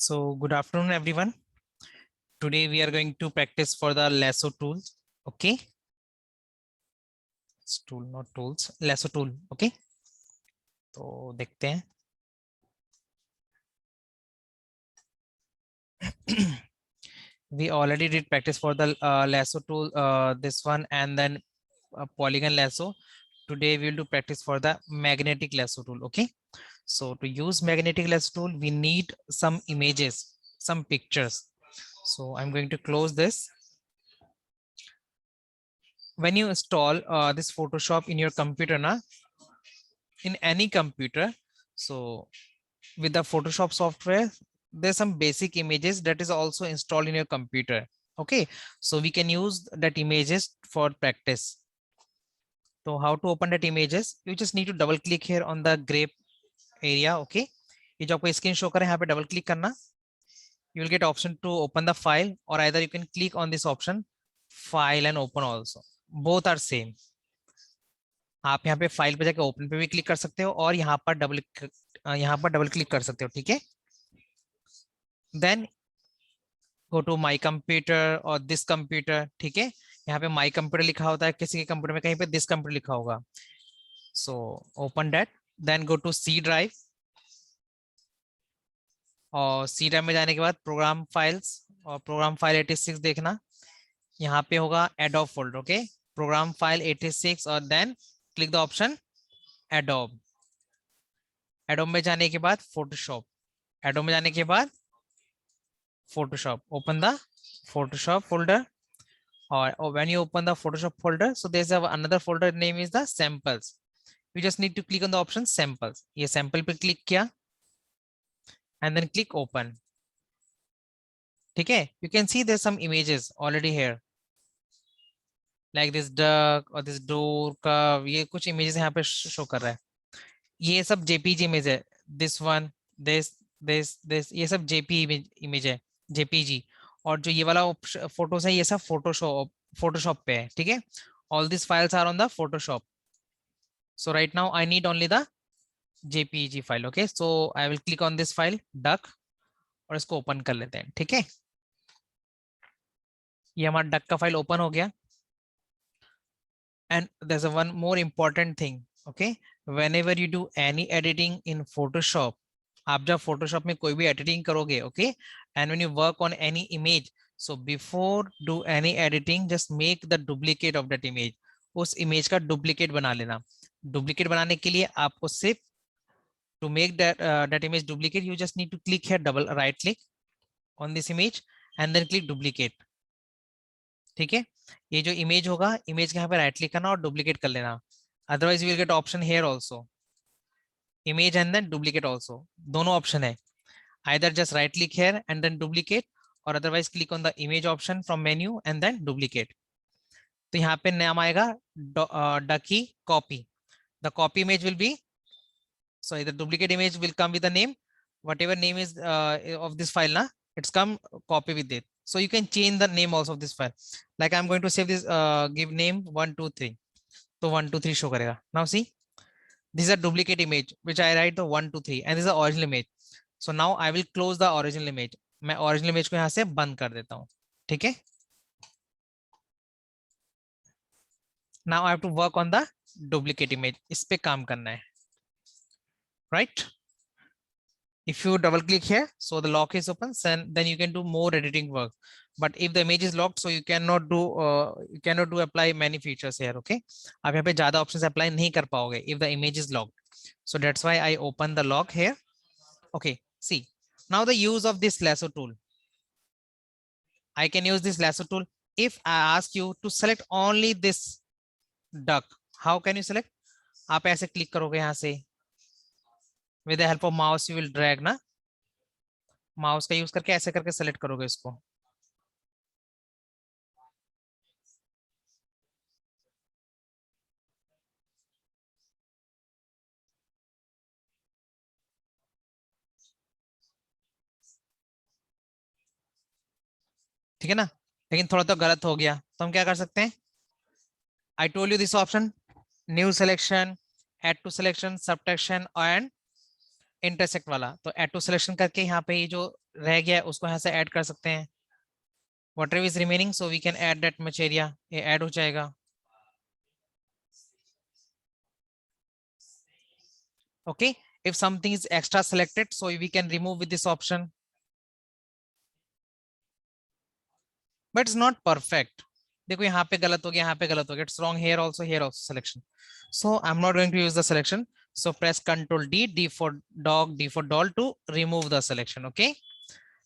So good afternoon, everyone. Today we are going to practice for the lasso tools. Okay. It's tool, not tools. Lasso tool. Okay. तो देखते हैं. We already did practice for the lasso tool, this one, and then polygon lasso. Today we will do practice for the magnetic lasso tool. Okay. So to use magnetic lasso tool, we need some images, some pictures. So I'm going to close this. When you install this Photoshop in your computer, in any computer, so with the Photoshop software, there's some basic images that is also installed in your computer. Okay, so we can use that images for practice. So how to open that images? You just need to double click here on the gray area. Okay, ये जो आपको screen show करे यहाँ पे double click करना. You will get option to open the file, or either you can click on this option, file and open also. Both are same. आप यहाँ पे फाइल पे जाके ओपन पे भी क्लिक कर सकते हो और यहाँ पर डबल क्लिक कर सकते हो. ठीक है, then go to my computer और दिस कंप्यूटर. ठीक है, यहाँ पे माई कंप्यूटर लिखा होता है, किसी के कंप्यूटर में कहीं पे दिस कंप्यूटर लिखा होगा. So open that, then go to C drive, और सी ड्राइव में जाने के बाद प्रोग्राम फाइल्स, और प्रोग्राम फाइल 86 देखना. यहाँ पे होगा Adobe folder. Okay, program file 86, और then click the option Adobe. Adobe में जाने के बाद फोटोशॉप, एडोब में जाने के बाद Photoshop. Open the Photoshop folder, or when you open the Photoshop folder, so there's another folder name is the samples. You just need to click on the option samples. ये sample पे click किया and then click open. ठीक है, you can see there's some images already here, like this duck or this door curve. ये कुछ images यहाँ पे show कर रहा है. ये सब JPG image है. This one, this, ये सब JPG image है, JPG. और जो ये वाला फोटोस है ये सब फोटोशॉप पे है. ठीक है, all this files are on the Photoshop. So right now I need only the JPG file. Okay, so I will click on this file duck, और इसको ओपन कर लेते हैं. ठीक है, ये हमारा डक का फाइल ओपन हो गया. And there is one more important thing. Okay, whenever you do any editing in Photoshop, आप जब फोटोशॉप में कोई भी एडिटिंग करोगे, okay, and when you work on any image, so before do any editing just make the duplicate of that image. उस image का duplicate बना लेना. डुप्लीकेट बनाने के लिए आपको सिर्फ to make that image duplicate, you just need to click here, double right click on this image and then click duplicate. ठीक है, ये जो इमेज होगा, इमेज के यहाँ पे राइट क्लिक करना और डुप्लीकेट कर लेना. Otherwise you will get option here also, image and then duplicate also. दोनों ऑप्शन है, either just right click here and then duplicate, or otherwise click on the image option from menu and then duplicate. तो यहाँ पे नाम आएगा ducky copy. The copy image will be, sorry, the duplicate image will come with the name, whatever name is of this file na, it's come copy with it. So you can change the name also of this file. Like I'm going to save this, give name 123. तो 123 show करेगा. Now see, this is a duplicate image which I write the 123, and this is the original image. So now I will close the original image. मैं original image को यहाँ से बंद कर देता हूँ. ठीक है, now I have to work on the duplicate image. इस पे काम करना है, right? If you double click here, so the lock is open, then you can do more editing work. But if the image is locked, so you cannot do apply many features here. Okay, आप यहाँ पे ज़्यादा options apply नहीं कर पाओगे if the image is locked. So that's why I open the lock here. Okay, see, now the use of this lasso tool. I can use this lasso tool if I ask you to select only this duck. How can you select? आप ऐसे click करोगे यहाँ से, with the help of mouse you will drag ना, mouse का use करके ऐसे करके सेलेक्ट करोगे इसको. ठीक है ना, लेकिन थोड़ा तो गलत हो गया, तो हम क्या कर सकते हैं? I told you this option, new selection, add to selection, subtraction and intersect वाला, तो एड टू सिलेक्शन करके यहाँ पे ये जो रह गया है उसको यहाँ से ऐड कर सकते हैं. whatever is remaining, so we can add that much area, ये ऐड हो जाएगा. Okay, if something is extra selected, so we can remove with this option, but it's not perfect. देखो यहाँ पे गलत हो गया, यहाँ पे गलत हो गया. It's wrong here also, here also selection. So I'm not going to use the selection. So press Ctrl D, D for dog, D for doll to remove the selection. Okay.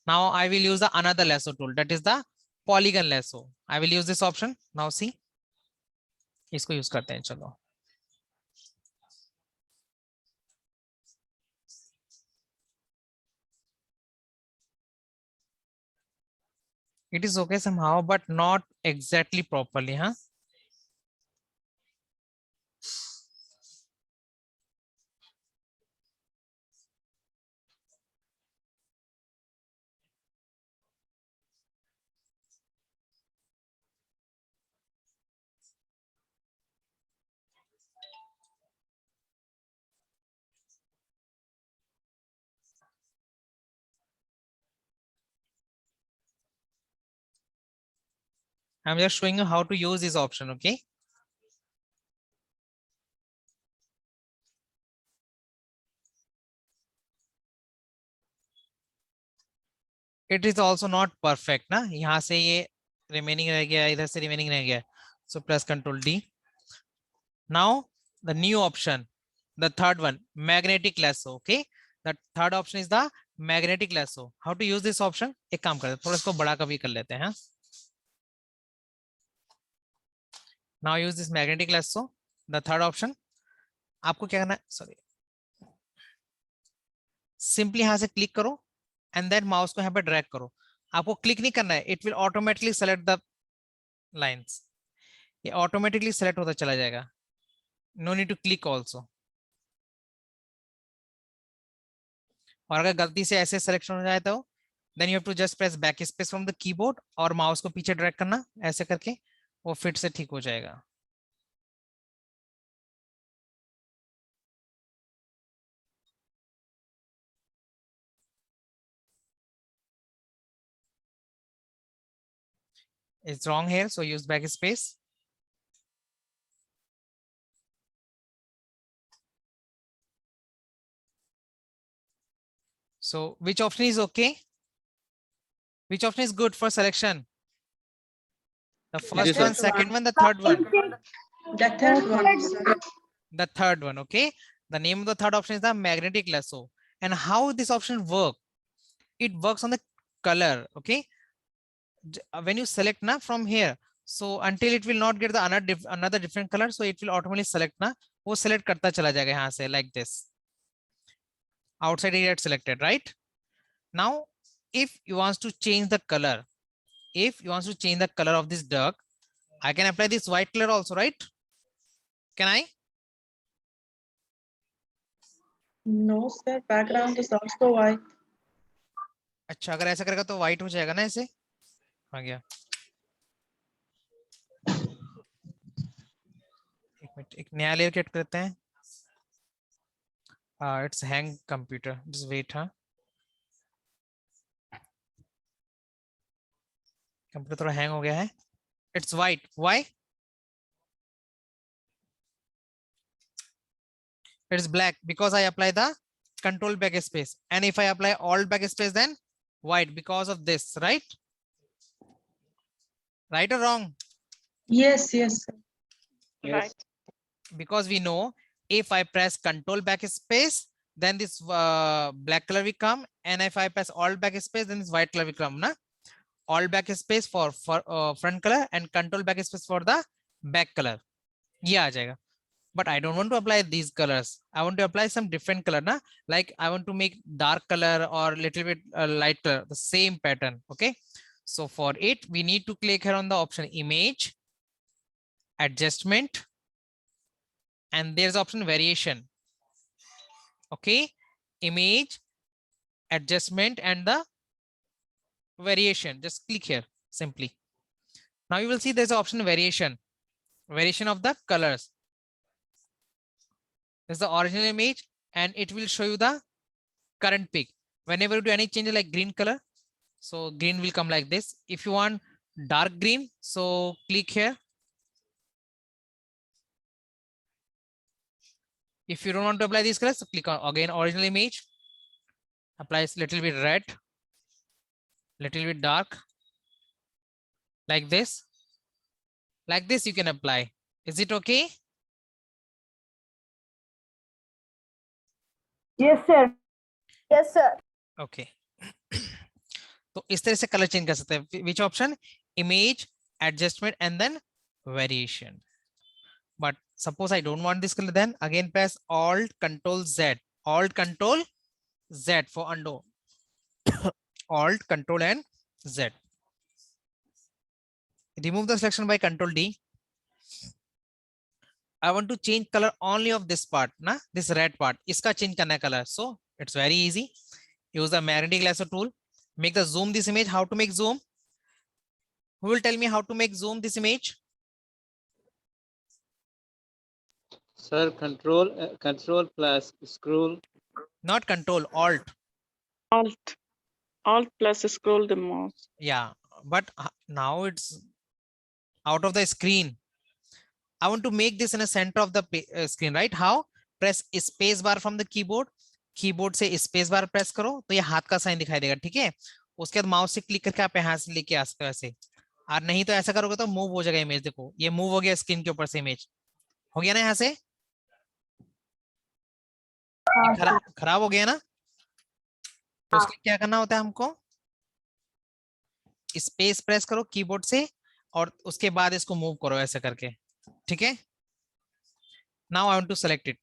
Now I will use the another lasso tool, that is the polygon lasso. I will use this option. Now see, इसको use करते हैं. चलो. It is okay somehow, but not exactly properly, huh? I'm just showing you how to use this option, okay? It is also not perfect, ना? यहाँ से ये remaining रह गया, इधर से remaining रह गया. So press Ctrl D. Now the new option, the third one, magnetic lasso, okay? The third option is the magnetic lasso. How to use this option? एक काम करते हैं, थोड़ा इसको बड़ा कभी कर लेते हैं. Now use this magnetic lasso. The third option. आपको क्या करना है? Sorry. Simply यहाँ से click करो and then mouse को यहाँ पे drag करो. आपको click नहीं करना है. It will automatically select the lines. ये automatically select होता चला जाएगा. No need to click also. और अगर गलती से ऐसे selection हो जाए तो then you have to just press backspace from the keyboard और mouse को पीछे drag करना ऐसे करके वो फिट से ठीक हो जाएगा. It's wrong here, so use backspace. So which option is okay? Which option is good for selection? The first one, second one, the third one. The third one, sir. The third one, okay? The name of the third option is the magnetic lasso. And how this option work? It works on the color, okay? When you select na from here, so until it will not get the another different color, so it will automatically select na, वो select करता चला जाएगा यहाँ से like this. Outside it gets selected, right? Now, if you want to change the color, of this duck, I can apply this white color also, right? Can I? No, sir. Background is also white. अच्छा, अगर ऐसा करेगा तो white हो जाएगा ना ऐसे? आ गया. एक मिनट, एक नया लेयर क्रिएट करते हैं. It's hang computer. Just wait, huh? Computer थोड़ा हैंग हो गया है. It's white. Why? It's black because I apply the control backspace. And if I apply alt backspace, then white because of this, right? Right or wrong? Yes, yes, sir. Right. Because we know if I press control backspace, then this black color will come, and if I press alt backspace, then this white color will come. Na? Alt backspace for front color and control backspace for the back color. ये आ जाएगा. But I don't want to apply these colors. I want to apply some different color, na? Like I want to make dark color or little bit light color, the same pattern. Okay. So for it, we need to click here on the option image, adjustment, and there's option variation. Okay. Image, adjustment, and the variation. Just click here simply. Now you will see there's option variation of the colors. This is the original image and it will show you the current peak. Whenever you do any change like green color, so green will come like this. If you want dark green, so click here. If you don't want to apply these colors, so click on again original image. Applies little bit red, little bit dark, like this. Like this you can apply. Is it okay? Yes, sir. Yes, sir. Okay. तो इस तरह से colour change कर सकते हैं. Which option? Image, adjustment, and then variation. But suppose I don't want this color, then again press Alt Control Z. Alt Control Z for undo. Alt Control and Z. Remove the selection by Control D. I want to change color only of this part, na? This red part. Iska change karna hai color. So it's very easy. Use the magnetic lasso tool. Make the zoom this image. How to make zoom? Who will tell me how to make zoom this image? Sir, control plus scroll. Not control, alt. Alt plus scroll the mouse. Yeah, but now it's out of the screen. I want to make this in the center of the screen, right? How? Press space bar from the keyboard. Keyboard से space bar press करो तो ये हाथ का sign दिखाई देगा. ठीक है, उसके बाद माउस से क्लिक करके आप यहाँ से लेके आ सकते हो ऐसे. और नहीं तो ऐसा करोगे तो मूव हो जाएगा इमेज. देखो ये मूव हो गया स्क्रीन के ऊपर से. इमेज हो गया ना यहाँ से. खराब हो गया ना. तो उसके क्या करना होता है हमको? स्पेस प्रेस करो कीबोर्ड से और उसके बाद इसको मूव करो ऐसे करके. ठीक है. Now I want to select it.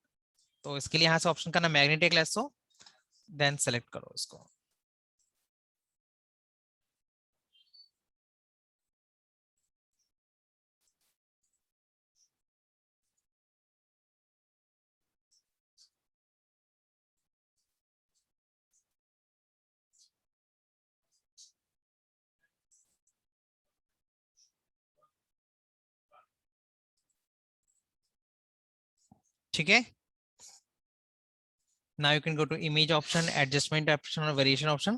तो इसके लिए यहाँ से ऑप्शन करना मैग्नेटिक लेसो, देन सेलेक्ट करो इसको. ठीक है. Now you can go to image option, adjustment option or variation option.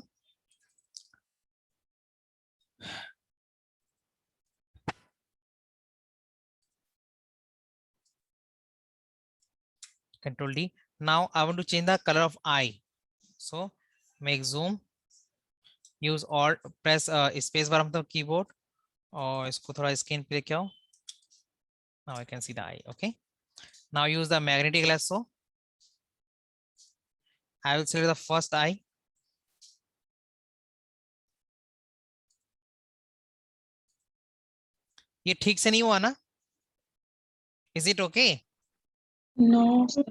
Control D. Now I want to change the color of eye. So make zoom. Use Alt, press space bar on the keyboard. और इसको थोड़ा screen पे लेके आओ. Now I can see the eye. Okay. Now use the magnetic lasso. I will select the first eye. ये ठीक से नहीं हुआ ना? Is it okay? No, sir.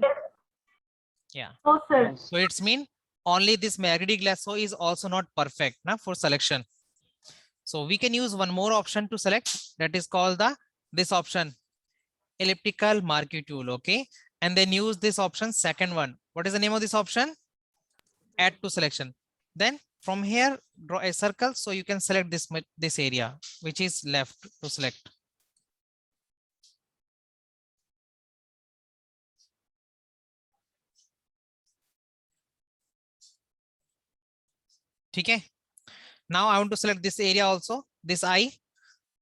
Yeah. No, sir. So it's mean only this magnetic lasso is also not perfect na, for selection. So we can use one more option to select, that is called this option, elliptical marquee tool. Okay. And then use this option, second one. What is the name of this option? Add to selection. Then from here, draw a circle. So you can select this area, which is left to select. Okay. Now I want to select this area also, this eye.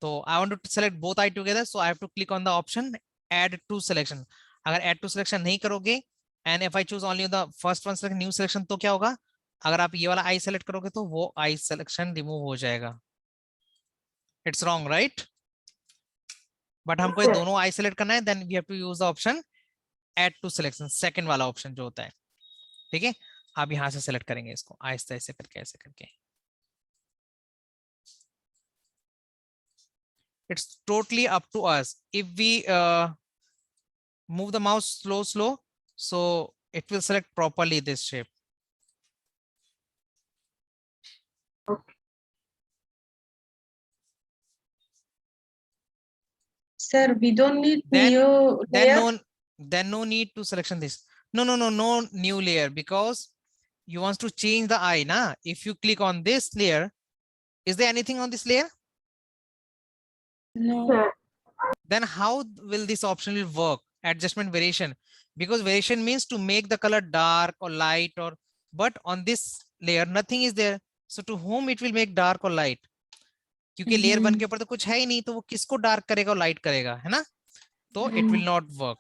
So I want to select both eye together. So I have to click on the option add to selection. अगर add to selection नहीं करोगे, and if I choose only the first one select new selection, तो क्या होगा? अगर आप ये वाला eye select करोगे तो वो eye selection remove हो जाएगा. It's wrong, right? But हमको ये दोनों eye select करना है, then we have to use the option add to selection, second वाला option जो होता है. ठीक है, आप यहाँ से select करेंगे इसको आहिस्ता ऐसे करके ऐसे करके. It's totally up to us. If we move the mouse slow, so it will select properly this shape. Sir, we don't need Then layer. no need to selection this. No new layer, because you want to change the eye. Na? If you click on this layer, is there anything on this layer? No. Sir. Then how will this option will work? Adjustment variation, because variation means to make the color dark or light or but on this layer nothing is there. So to whom it will make dark or light? क्योंकि layer 1 के ऊपर तो कुछ है ही नहीं, तो वो किसको dark करेगा और light करेगा, है ना? तो it will not work.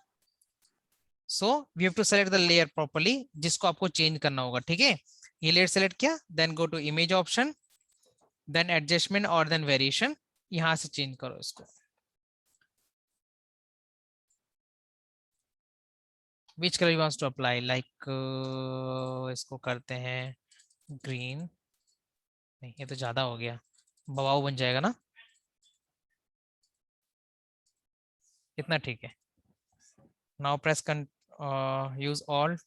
So we have to select the layer properly, जिसको आपको change करना होगा, ठीक है? ये layer select किया, then go to image option, then adjustment और then variation, यहाँ से change करो इसको. Which color you wants to apply? Like इसको करते हैं green. नहीं, ये तो ज्यादा हो गया, बवाऊ बन जाएगा ना, इतना ठीक है. Now press use Alt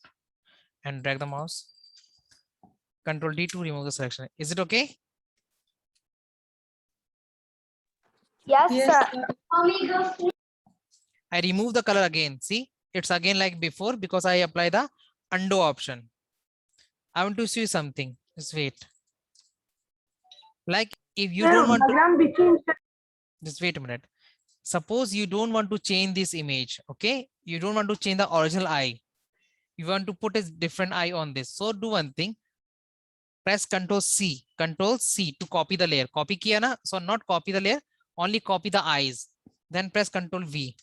and drag the mouse. Control D to remove the selection. Is it okay? Yes, Yes, sir. sir. I remove the color again. See, it's again like before because I apply the undo option. I want to see something. Just wait. Like if you don't want to, just wait a minute. Suppose you don't want to change this image, okay? You don't want to change the original eye. You want to put a different eye on this. So do one thing. Press Control C to copy the layer. Copy kiya na? So not copy the layer, only copy the eyes. Then press Control V.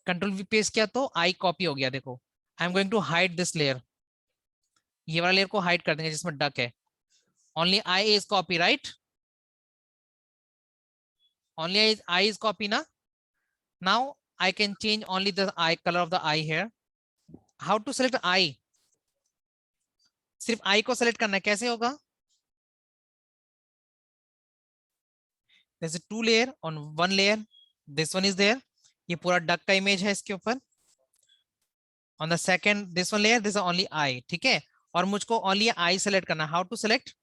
Control V paste किया तो eye copy हो गया. देखो, I am going to hide this layer. ये वाला layer को hide कर देंगे जिसमें duck है. Only eye is copy, right? Only eye is copy na? Now I can change only the eye color of the eye here. How to select eye? सिर्फ eye को select करना है. कैसे होगा? There's a two layer on one layer. This one is there. ये पूरा duck का image है इसके ऊपर. On the second, this one layer, this is only eye. ठीक है? और मुझको only eye select करना. How to select?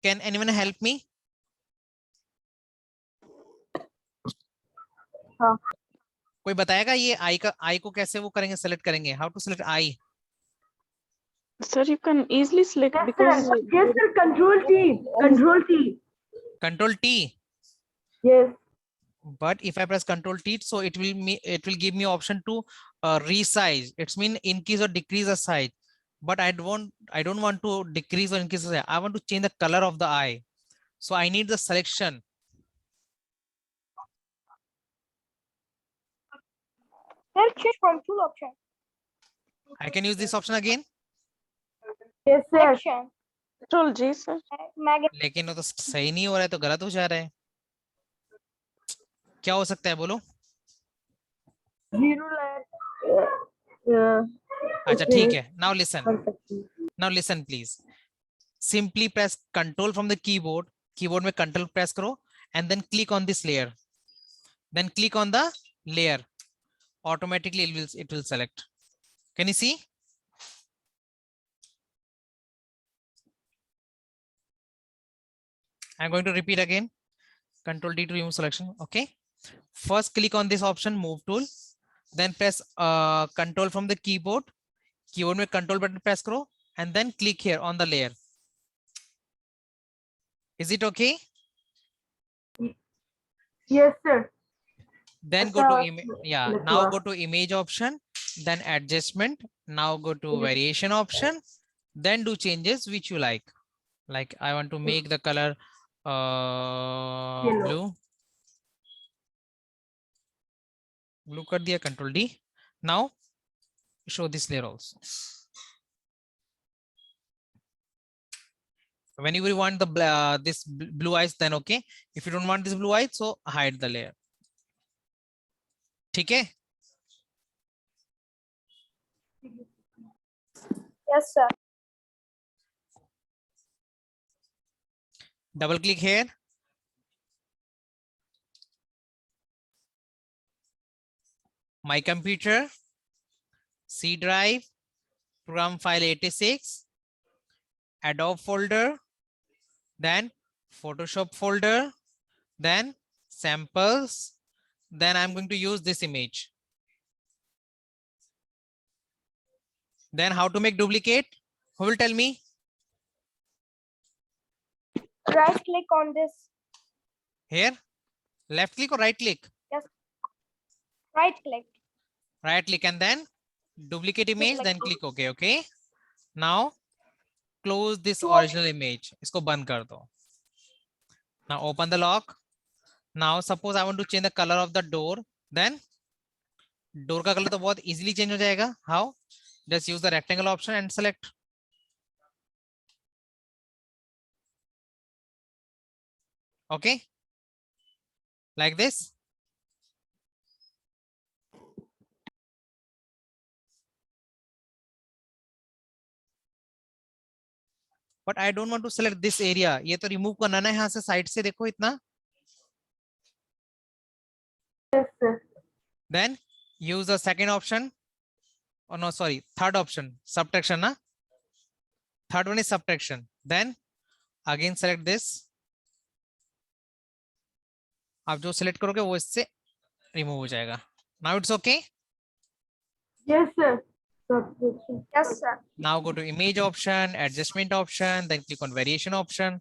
Can anyone help me? हाँ. कोई बताएगा ये eye को कैसे वो करेंगे, select करेंगे? How to select eye? Sir, you can easily select Yes, because sir. Yes, sir. Control T. Control T. Control T. Yes. But if I press Control T, so it will give me option to resize. It's mean increase or decrease the size. But I don't want to decrease or increase the size. I want to change the color of the eye. So I need the selection. Sir, change control option. I can use this option again. Yes, sir. Action. Control G, sir. लेकिन वो तो सही नहीं हो रहा है, तो गलत हो जा रहा है. क्या हो सकता है बोलो? Zero layer. अच्छा ठीक है. Now listen. Now listen please. Simply press Control from the keyboard. Keyboard में Control press करो and then click on this layer. Then click on the layer. Automatically it will select. Can you see? I'm going to repeat again. Control D to remove selection. Okay. First click on this option, move tool. Then press Control from the keyboard. Keyboard में Control button press करो and then click here on the layer. Is it okay? Yes, sir. Then go to now go to image option, then adjustment. Now go to variation option, then do changes which you like. Like I want to make the color blue. Blue कर दिया, Control D. Now show this layer also. Whenever you want the this blue eyes, then okay. If you don't want this blue eyes, so hide the layer. ठीक है? Yes, sir. Double click here. My computer, C drive, program file 86, Adobe folder, then Photoshop folder, then samples. Then I'm going to use this image. Then how to make duplicate? Who will tell me? Right click on this. Here? Left click or right click? Yes. Right click. Right click and then duplicate image, then click OK. Okay. Now close this original image. इसको बंद कर दो. Now open the lock. Now suppose I want to change the color of the door. Then door का color तो बहुत easily change हो जाएगा. How? Just use the rectangle option and select. Okay. Like this. But I don't want to select this area. ये तो remove करना है यहाँ से side से देखो इतना. Yes, sir. Then use the second option. Oh no, sorry, third option, subtraction. Na? Third one is subtraction. Then again select this. आप जो select करोगे वो इससे remove हो जाएगा. Now it's okay. Yes, sir. Subtraction. Yes, sir. Now go to image option, adjustment option, then click on variation option.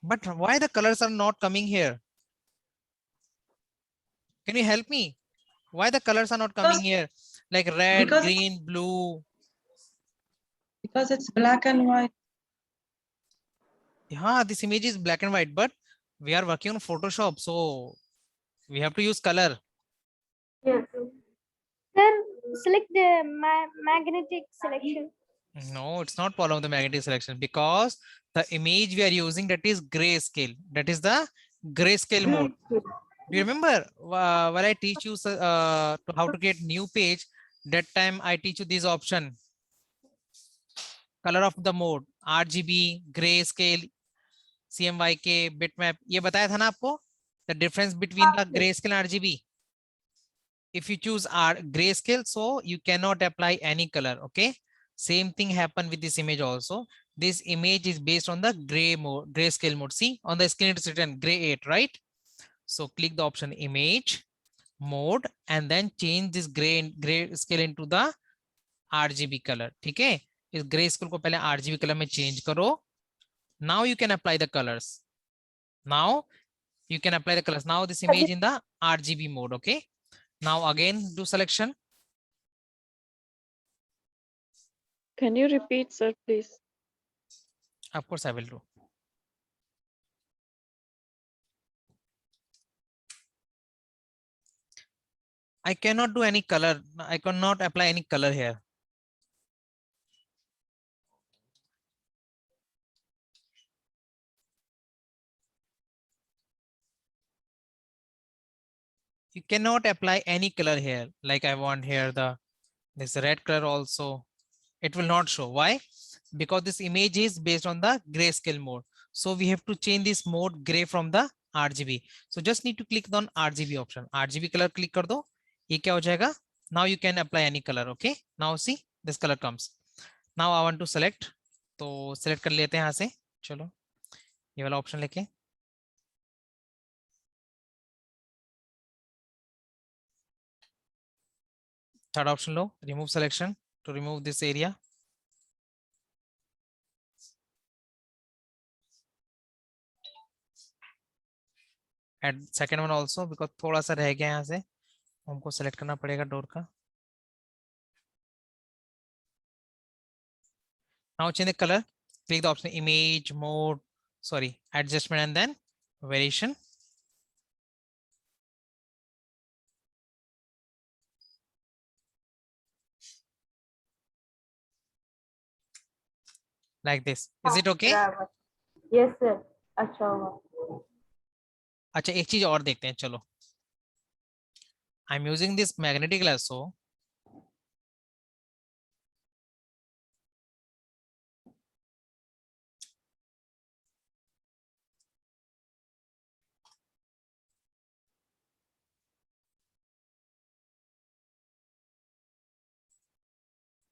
But why the colors are not coming here? Can you help me? Why the colors are not coming here? Like red, Because- green, blue. Because it's black and white. Yeah, this image is black and white, but we are working on Photoshop, so we have to use color. Yes, sir. Then select the magnetic selection. No, it's not following the magnetic selection because the image we are using, that is grayscale. That is the grayscale mode. Do you remember when I teach you to how to get new page? That time I teach you this option. Color of the mode, RGB, grayscale, CMYK, bitmap. ये बताया था ना आपको? The difference between the grayscale and RGB. If you choose grayscale, so you cannot apply any color. Okay. Same thing happened with this image also. This image is based on the grayscale mode. See on the screen it's written gray 8, right? So click the option image mode and then change this gray scale into the RGB color. ठीक है? इस gray scale को पहले RGB color में change करो. Now you can apply the colors. Now you can apply the colors. Now this image in the RGB mode. Okay. Now again do selection. Can you repeat, sir, please? Of course I will do. I cannot do any color. I cannot apply any color here. You cannot apply any color here. Like I want here this red color also. It will not show. Why? Because this image is based on the grayscale mode. So we have to change this mode gray from the RGB. So just need to click on RGB option. RGB color click कर दो. ये क्या हो जाएगा? Now you can apply any color. Okay. Now see this color comes. Now I want to select. तो select कर लेते हैं यहाँ से. चलो ये वाला option लेके. Third option low. Remove selection to remove this area. Ed second one also because थोड़ा सा रह गया यहाँ से हमको सेलेक्ट करना पड़ेगा डोर का. Now change the color. Click the option image mode, sorry, adjustment and then variation. Like this. Is it okay? Yes, sir. अच्छा हुआ. अच्छा एक चीज और देखते हैं चलो. I'm using this magnetic glass, so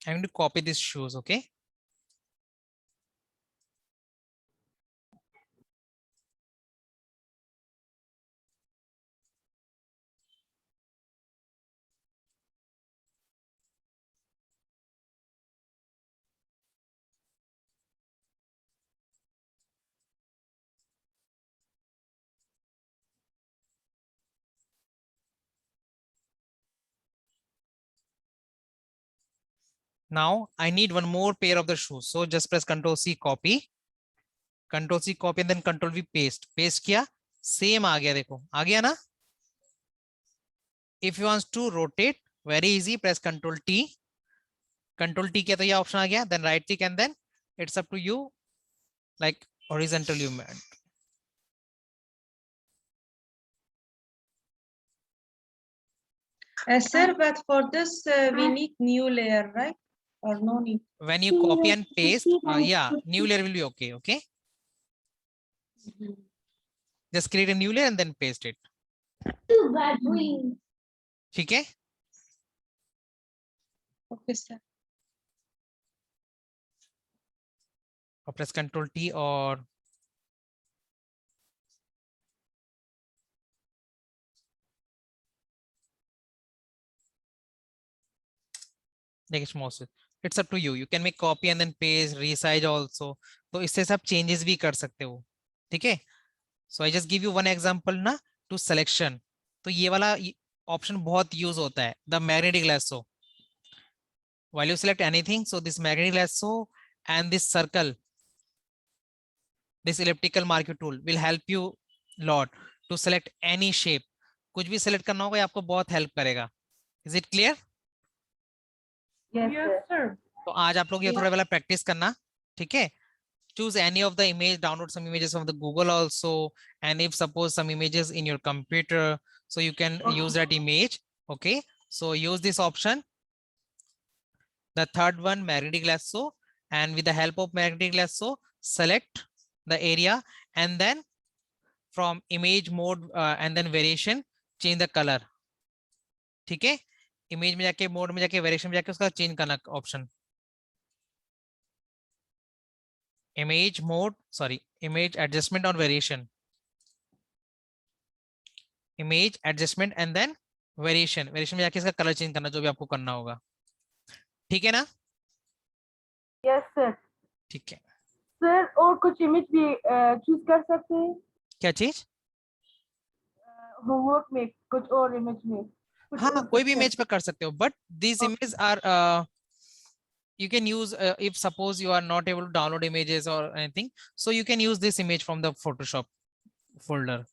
I'm going to copy these shoes, okay? Now I need one more pair of the shoes. So just press Ctrl C copy. Ctrl C copy and then Ctrl V paste. Paste किया, same आ गया, देखो आ गया ना. If you want to rotate, very easy, press Ctrl T. Ctrl T किया तो ये option आ गया. Then right click and then it's up to you, like horizontal you meant. Sir, but for this we need new layer, right? Or no need? When you copy and paste, yeah, new layer will be okay. Okay, just create a new layer and then paste it. ठीक है. Okay, sir. और press Ctrl T और देखिए small switch. It's up to you. You can make copy and then paste, resize also. तो इससे सब changes भी कर सकते हो. ठीक है. So I just give you one example ना to selection. तो ये वाला option बहुत use होता है. The magnetic lasso. While you select anything, so this magnetic lasso and this circle, this elliptical marquee tool will help you lot to select any shape. कुछ भी select करना होगा ये आपको बहुत help करेगा. Is it clear? Yes, sir. तो आज आप लोग ये थोड़ा वाला practice करना. ठीक है. Choose any of the image, download some images from the Google also, and if suppose some images in your computer, so you can use that image. Okay, so use this option. The third one, magnetic lasso, and with the help of magnetic lasso, select the area and then from image mode and then variation, change the color. ठीक है, image में जाके mode में जाके variation में जाके उसका change करना option. Image mode, sorry, image adjustment or variation. Image adjustment and then variation. Variation में जाके इसका color change करना जो भी आपको करना होगा. ठीक है ना? Yes, sir. ठीक है. Sir, और कुछ image भी choose कर सकते हैं क्या चीज? होमवर्क में कुछ और image में. हाँ, कोई भी image पे कर सकते हो. But these images are you can use if suppose you are not able to download images or anything, so you can use this image from the Photoshop folder.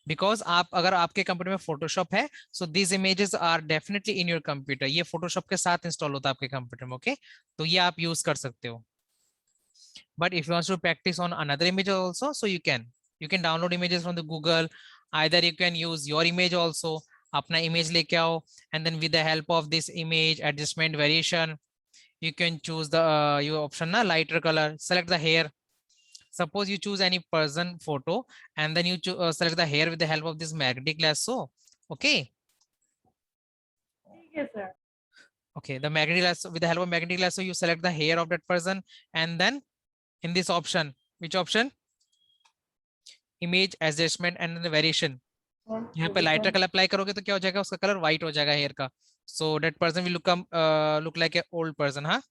Because आप अगर आपके कंप्यूटर में Photoshop है, so these images are definitely in your computer. ये Photoshop के साथ install होता है आपके कंप्यूटर में. ओके, तो ये आप यूज कर सकते हो. But if you want to practice on another image also, so you can download images from the Google. Either you can use your image also, अपना image लेके आओ, and then with the help of this image adjustment variation, you can choose the your option na lighter color. Select the hair. Suppose you choose any person photo and then you select the hair with the help of this magnetic lasso. Okay. Yes, sir. Okay, the magnetic lasso, with the help of magnetic lasso, you select the hair of that person, and then in this option, which option? Image adjustment and then the variation. यहाँ पे lighter color apply करोगे तो क्या हो जाएगा? उसका color white हो जाएगा hair का. So that person will look like a old person, हाँ?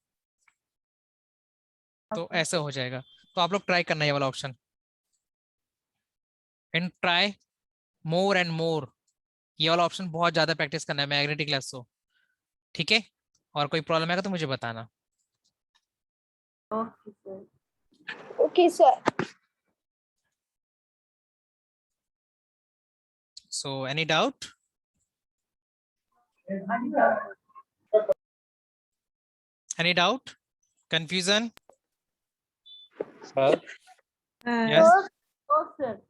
तो ऐसे हो जाएगा. तो आप लोग ट्राई करना ये वाला option. And try more and more. ये वाला ऑप्शन बहुत ज्यादा प्रैक्टिस करना है मैग्नेटिक लैसो. ठीक है, और कोई प्रॉब्लम आएगा तो मुझे बताना. Okay, sir. Okay, sir. So any doubt? Any doubt? Confusion? Sir, Yes. Oh, sir.